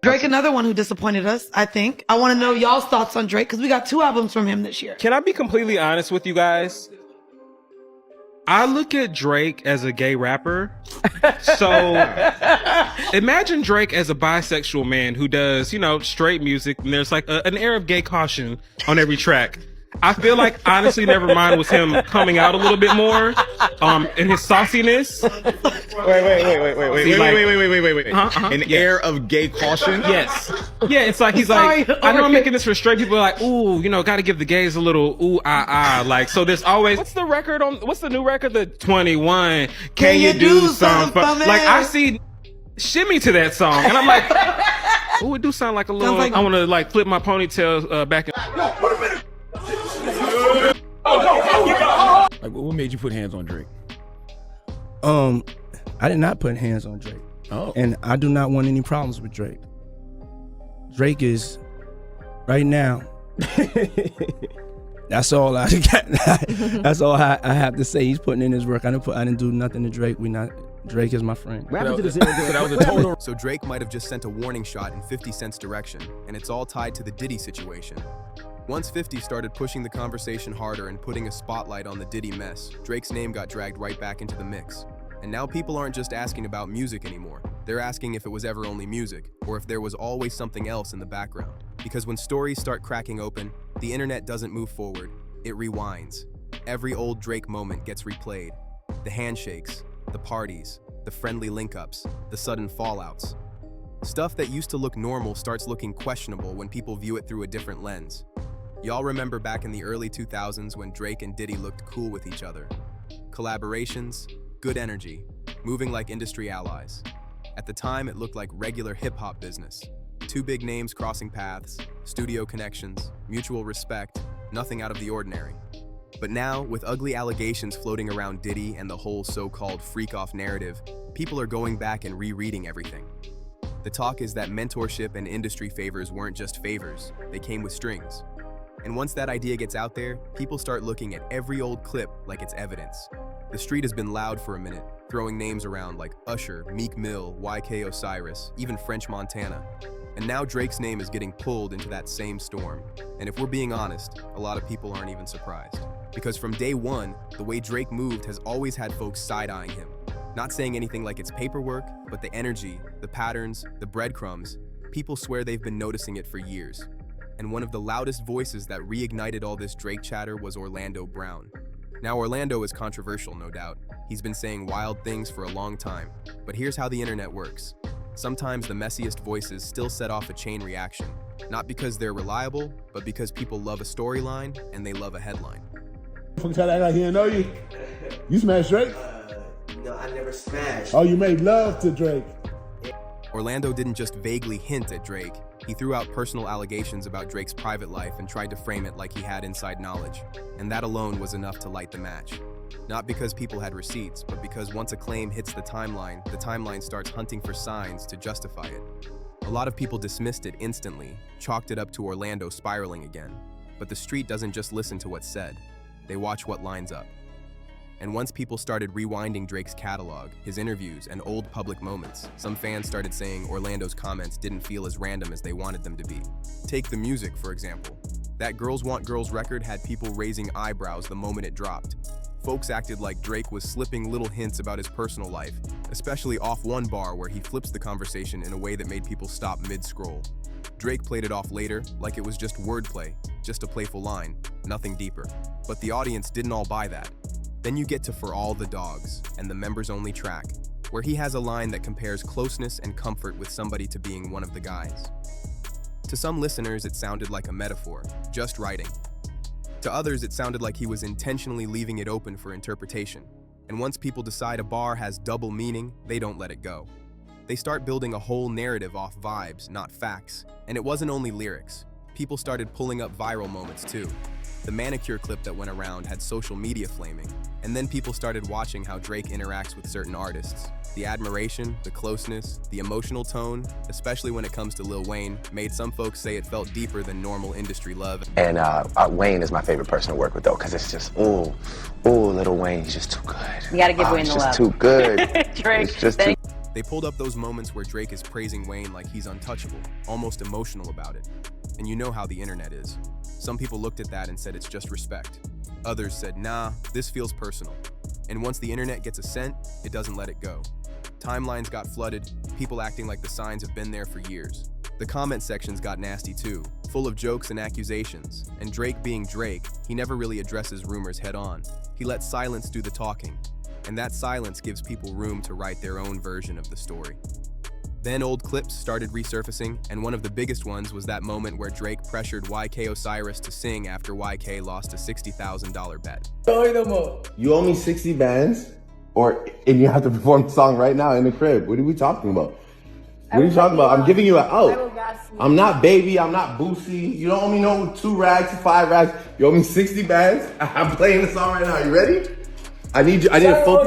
Drake, another one who disappointed us, I think. I want to know y'all's thoughts on Drake, because we got 2 albums from him this year. Can I be completely honest with you guys? I look at Drake as a gay rapper. So imagine Drake as a bisexual man who does, you know, straight music, and there's like an air of gay caution on every track. I feel like, honestly, Nevermind was him coming out a little bit more, in his sauciness. Wait. An air of gay caution? Yes. Yeah, it's like, he's like, I know I'm making this for straight people, like, ooh, you know, gotta give the gays a little ooh, like, so there's always, what's the new record? The 21. Can you do something for me? Like, I see shimmy to that song, and I'm like, ooh, it do sound like a little, I wanna like flip my ponytail back in. Like, what made you put hands on Drake? I did not put hands on Drake. Oh. And I do not want any problems with Drake. Drake is, right now, that's all I got. That's all I have to say. He's putting in his work. I didn't do nothing to Drake. Drake is my friend. So Drake might have just sent a warning shot in 50 Cent's direction, and it's all tied to the Diddy situation. Once 50 started pushing the conversation harder and putting a spotlight on the Diddy mess, Drake's name got dragged right back into the mix. And now people aren't just asking about music anymore. They're asking if it was ever only music, or if there was always something else in the background. Because when stories start cracking open, the internet doesn't move forward, it rewinds. Every old Drake moment gets replayed. The handshakes, the parties, the friendly link-ups, the sudden fallouts. Stuff that used to look normal starts looking questionable when people view it through a different lens. Y'all remember back in the early 2000s when Drake and Diddy looked cool with each other. Collaborations, good energy, moving like industry allies. At the time, it looked like regular hip-hop business. 2 big names crossing paths, studio connections, mutual respect, nothing out of the ordinary. But now, with ugly allegations floating around Diddy and the whole so-called freak-off narrative, people are going back and rereading everything. The talk is that mentorship and industry favors weren't just favors, they came with strings. And once that idea gets out there, people start looking at every old clip like it's evidence. The street has been loud for a minute, throwing names around like Usher, Meek Mill, YK Osiris, even French Montana. And now Drake's name is getting pulled into that same storm. And if we're being honest, a lot of people aren't even surprised. Because from day one, the way Drake moved has always had folks side-eyeing him. Not saying anything like it's paperwork, but the energy, the patterns, the breadcrumbs, people swear they've been noticing it for years. And one of the loudest voices that reignited all this Drake chatter was Orlando Brown. Now, Orlando is controversial, no doubt. He's been saying wild things for a long time. But here's how the internet works. Sometimes the messiest voices still set off a chain reaction. Not because they're reliable, but because people love a storyline and they love a headline. Try to act like he didn't know you. You smashed Drake? No, I never smashed. Oh, you made love to Drake. Orlando didn't just vaguely hint at Drake. He threw out personal allegations about Drake's private life and tried to frame it like he had inside knowledge. And that alone was enough to light the match. Not because people had receipts, but because once a claim hits the timeline starts hunting for signs to justify it. A lot of people dismissed it instantly, chalked it up to Orlando spiraling again. But the street doesn't just listen to what's said, they watch what lines up. And once people started rewinding Drake's catalog, his interviews, and old public moments, some fans started saying Orlando's comments didn't feel as random as they wanted them to be. Take the music, for example. That Girls Want Girls record had people raising eyebrows the moment it dropped. Folks acted like Drake was slipping little hints about his personal life, especially off one bar where he flips the conversation in a way that made people stop mid-scroll. Drake played it off later like it was just wordplay, just a playful line, nothing deeper. But the audience didn't all buy that. Then you get to For All the Dogs and the members-only track, where he has a line that compares closeness and comfort with somebody to being one of the guys. To some listeners, it sounded like a metaphor, just writing. To others, it sounded like he was intentionally leaving it open for interpretation. And once people decide a bar has double meaning, they don't let it go. They start building a whole narrative off vibes, not facts. And it wasn't only lyrics. People started pulling up viral moments too. The manicure clip that went around had social media flaming, and then people started watching how Drake interacts with certain artists. The admiration, the closeness, the emotional tone, especially when it comes to Lil Wayne, made some folks say it felt deeper than normal industry love. And Wayne is my favorite person to work with though, because it's just, ooh, Lil Wayne, he's just too good. You gotta give Wayne the love. He's just too good. Drake, it's just too They pulled up those moments where Drake is praising Wayne like he's untouchable, almost emotional about it. And you know how the internet is. Some people looked at that and said it's just respect. Others said, nah, this feels personal. And once the internet gets a scent, it doesn't let it go. Timelines got flooded, people acting like the signs have been there for years. The comment sections got nasty too, full of jokes and accusations. And Drake being Drake, he never really addresses rumors head on. He lets silence do the talking. And that silence gives people room to write their own version of the story. Then old clips started resurfacing, and one of the biggest ones was that moment where Drake pressured YK Osiris to sing after YK lost a $60,000 bet. You owe me 60 bands, and you have to perform the song right now in the crib. What are we talking about? What are you talking about? I'm giving you an out. I'm not Baby, I'm not Boosie. You don't owe me no 2 rags, 5 rags. You owe me 60 bands. I'm playing the song right now. You ready? I need a full.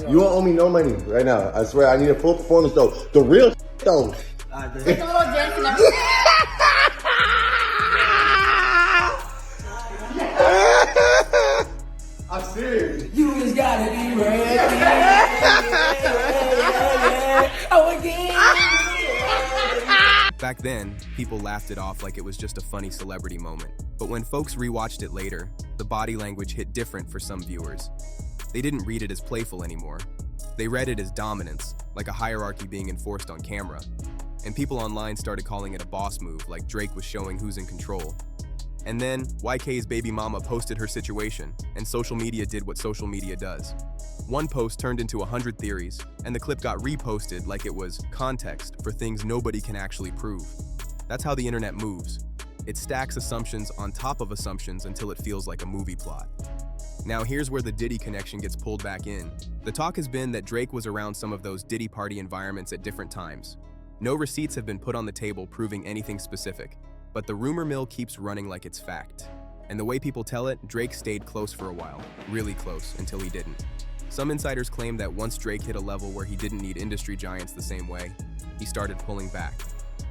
You won't owe me no money right now. I swear, I need a full performance though. The real though. Take a little dance and everything. I'm serious. You just gotta be ready. Oh, again. Back then, people laughed it off like it was just a funny celebrity moment. But when folks rewatched it later, the body language hit different for some viewers. They didn't read it as playful anymore. They read it as dominance, like a hierarchy being enforced on camera. And people online started calling it a boss move, like Drake was showing who's in control. And then, YK's baby mama posted her situation, and social media did what social media does. One post turned into 100 theories, and the clip got reposted like it was context for things nobody can actually prove. That's how the internet moves. It stacks assumptions on top of assumptions until it feels like a movie plot. Now here's where the Diddy connection gets pulled back in. The talk has been that Drake was around some of those Diddy party environments at different times. No receipts have been put on the table proving anything specific, but the rumor mill keeps running like it's fact. And the way people tell it, Drake stayed close for a while, really close, until he didn't. Some insiders claim that once Drake hit a level where he didn't need industry giants the same way, he started pulling back,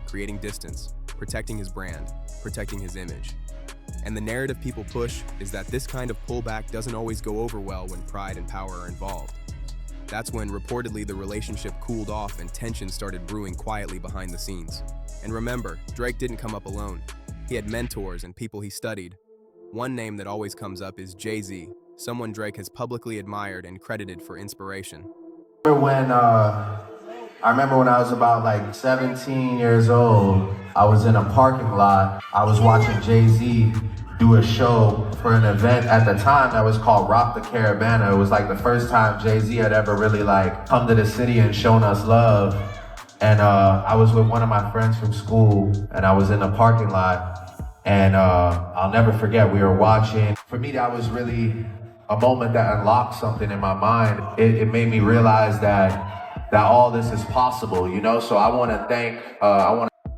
creating distance, protecting his brand, protecting his image. And the narrative people push is that this kind of pullback doesn't always go over well when pride and power are involved. That's when reportedly the relationship cooled off and tension started brewing quietly behind the scenes. And remember, Drake didn't come up alone. He had mentors and people he studied. One name that always comes up is Jay-Z, someone Drake has publicly admired and credited for inspiration. I remember when I was about like 17 years old, I was in a parking lot. I was watching Jay-Z do a show for an event at the time that was called Rock the Caravana. It was like the first time Jay-Z had ever really like come to the city and shown us love. And I was with one of my friends from school and I was in the parking lot and I'll never forget, we were watching. For me, that was really a moment that unlocked something in my mind. It made me realize that all this is possible, you know? So I want to thank,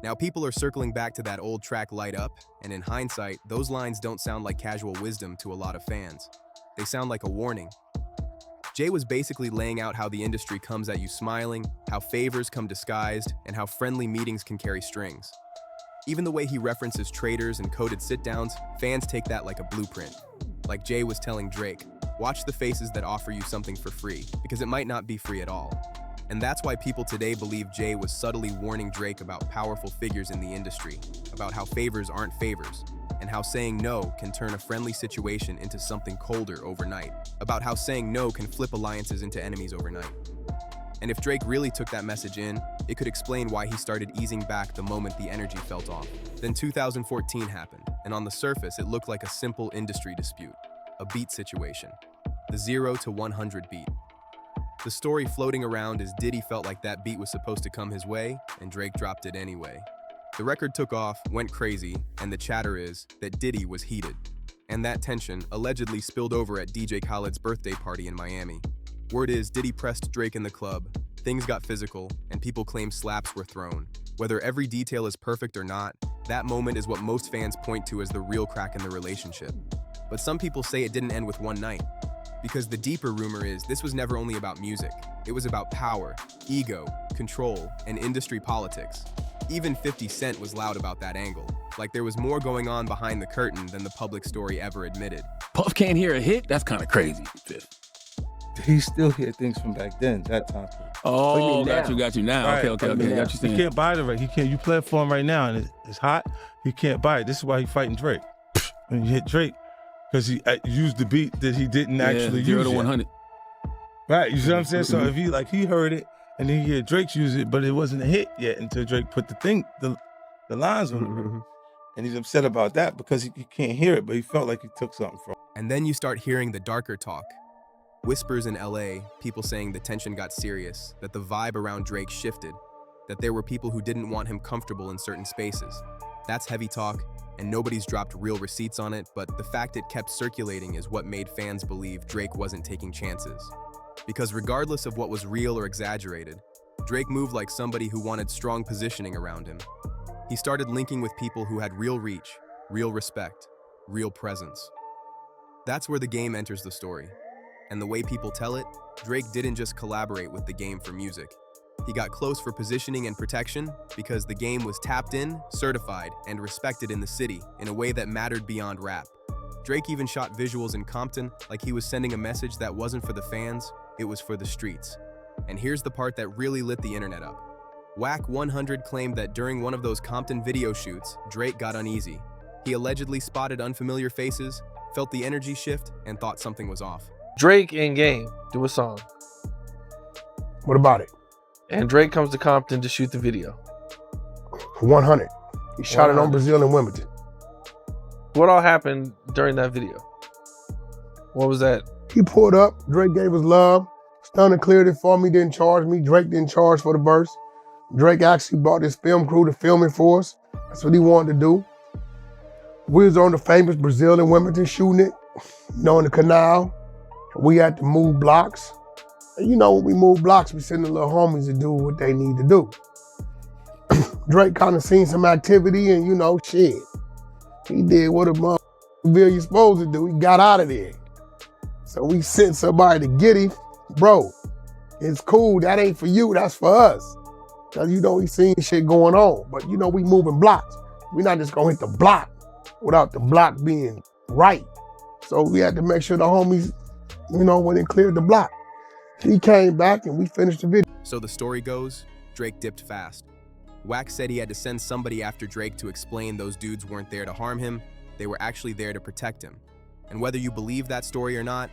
Now people are circling back to that old track Light Up, and in hindsight, those lines don't sound like casual wisdom to a lot of fans. They sound like a warning. Jay was basically laying out how the industry comes at you smiling, how favors come disguised, and how friendly meetings can carry strings. Even the way he references traders and coded sit-downs, fans take that like a blueprint. Like Jay was telling Drake, watch the faces that offer you something for free, because it might not be free at all. And that's why people today believe Jay was subtly warning Drake about powerful figures in the industry, about how favors aren't favors, and how saying no can turn a friendly situation into something colder overnight, about how saying no can flip alliances into enemies overnight. And if Drake really took that message in, it could explain why he started easing back the moment the energy felt off. Then 2014 happened, and on the surface it looked like a simple industry dispute, a beat situation, the 0 to 100 beat. The story floating around is Diddy felt like that beat was supposed to come his way, and Drake dropped it anyway. The record took off, went crazy, and the chatter is that Diddy was heated. And that tension allegedly spilled over at DJ Khaled's birthday party in Miami. Word is Diddy pressed Drake in the club, things got physical, and people claim slaps were thrown. Whether every detail is perfect or not, that moment is what most fans point to as the real crack in the relationship. But some people say it didn't end with one night. Because the deeper rumor is this was never only about music. It was about power, ego, control, and industry politics. Even 50 Cent was loud about that angle, like there was more going on behind the curtain than the public story ever admitted. Puff can't hear a hit? That's kind of crazy. he still hear things from back then, that time. Oh, got you now. Right. Okay. Got you He saying. can't buy the right. He can't. You play it for him right now, and it's hot. He can't buy it. This is why he's fighting Drake. When you hit Drake, because he used the beat that he didn't actually use. 0 to 100. Right. You see what I'm saying? So if he heard it and then he heard Drake use it, but it wasn't a hit yet until Drake put the lines on it. And he's upset about that because he can't hear it, but he felt like he took something from it. And then you start hearing the darker talk. Whispers in LA, people saying the tension got serious, that the vibe around Drake shifted, that there were people who didn't want him comfortable in certain spaces. That's heavy talk, and nobody's dropped real receipts on it, but the fact it kept circulating is what made fans believe Drake wasn't taking chances. Because regardless of what was real or exaggerated, Drake moved like somebody who wanted strong positioning around him. He started linking with people who had real reach, real respect, real presence. That's where the game enters the story. And the way people tell it, Drake didn't just collaborate with the game for music. He got close for positioning and protection because the game was tapped in, certified, and respected in the city in a way that mattered beyond rap. Drake even shot visuals in Compton like he was sending a message that wasn't for the fans, it was for the streets. And here's the part that really lit the internet up. Whack 100 claimed that during one of those Compton video shoots, Drake got uneasy. He allegedly spotted unfamiliar faces, felt the energy shift, and thought something was off. Drake in game, do a song. What about it? And Drake comes to Compton to shoot the video. 100. He shot it on Brazil and Wimbledon. What all happened during that video? What was that? He pulled up, Drake gave us love, Stunner cleared it for me, didn't charge me, Drake didn't charge for the verse. Drake actually brought his film crew to film it for us. That's what he wanted to do. We was on the famous Brazil and Wimbledon shooting it, in the canal. We had to move blocks. And when we move blocks, we send the little homies to do what they need to do. Drake kind of seen some activity and, shit. He did what a motherfucker you supposed to do. He got out of there. So we sent somebody to get him. Bro, it's cool. That ain't for you. That's for us. Because, we seen shit going on. But, we moving blocks. We're not just going to hit the block without the block being right. So we had to make sure the homies, went and cleared the block. He came back and we finished the video. So the story goes, Drake dipped fast. Wax said he had to send somebody after Drake to explain those dudes weren't there to harm him, they were actually there to protect him. And whether you believe that story or not,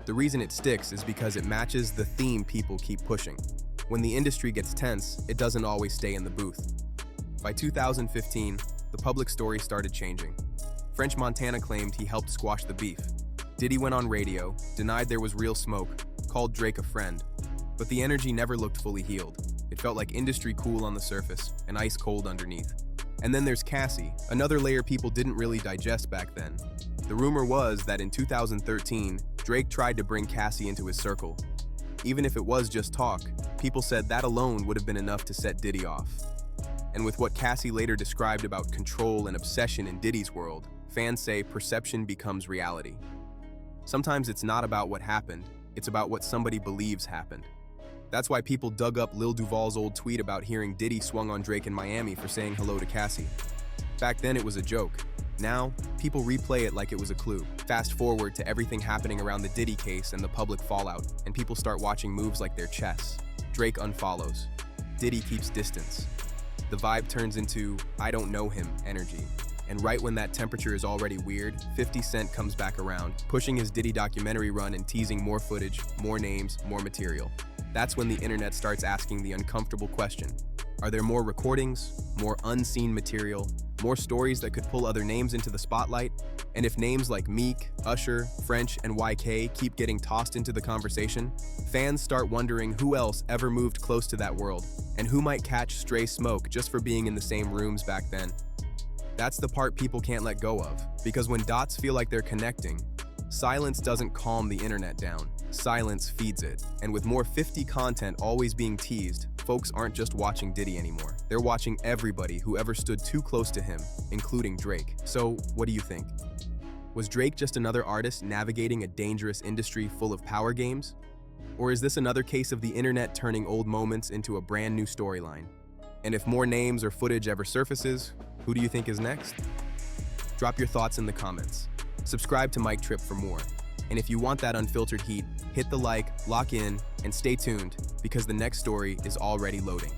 the reason it sticks is because it matches the theme people keep pushing. When the industry gets tense, it doesn't always stay in the booth. By 2015, the public story started changing. French Montana claimed he helped squash the beef. Diddy went on radio, denied there was real smoke, called Drake a friend. But the energy never looked fully healed. It felt like industry cool on the surface and ice cold underneath. And then there's Cassie, another layer people didn't really digest back then. The rumor was that in 2013, Drake tried to bring Cassie into his circle. Even if it was just talk, people said that alone would have been enough to set Diddy off. And with what Cassie later described about control and obsession in Diddy's world, fans say perception becomes reality. Sometimes it's not about what happened, it's about what somebody believes happened. That's why people dug up Lil Duval's old tweet about hearing Diddy swung on Drake in Miami for saying hello to Cassie. Back then it was a joke. Now, people replay it like it was a clue. Fast forward to everything happening around the Diddy case and the public fallout, and people start watching moves like they're chess. Drake unfollows. Diddy keeps distance. The vibe turns into, I don't know him energy. And right when that temperature is already weird, 50 Cent comes back around, pushing his Diddy documentary run and teasing more footage, more names, more material. That's when the internet starts asking the uncomfortable question. Are there more recordings, more unseen material, more stories that could pull other names into the spotlight? And if names like Meek, Usher, French, and YK keep getting tossed into the conversation, fans start wondering who else ever moved close to that world, and who might catch stray smoke just for being in the same rooms back then. That's the part people can't let go of, because when dots feel like they're connecting, silence doesn't calm the internet down, silence feeds it. And with more 50 content always being teased, folks aren't just watching Diddy anymore. They're watching everybody who ever stood too close to him, including Drake. So, what do you think? Was Drake just another artist navigating a dangerous industry full of power games? Or is this another case of the internet turning old moments into a brand new storyline? And if more names or footage ever surfaces, who do you think is next? Drop your thoughts in the comments. Subscribe to MicTrip for more. And if you want that unfiltered heat, Hit the like, lock in, and stay tuned because the next story is already loading.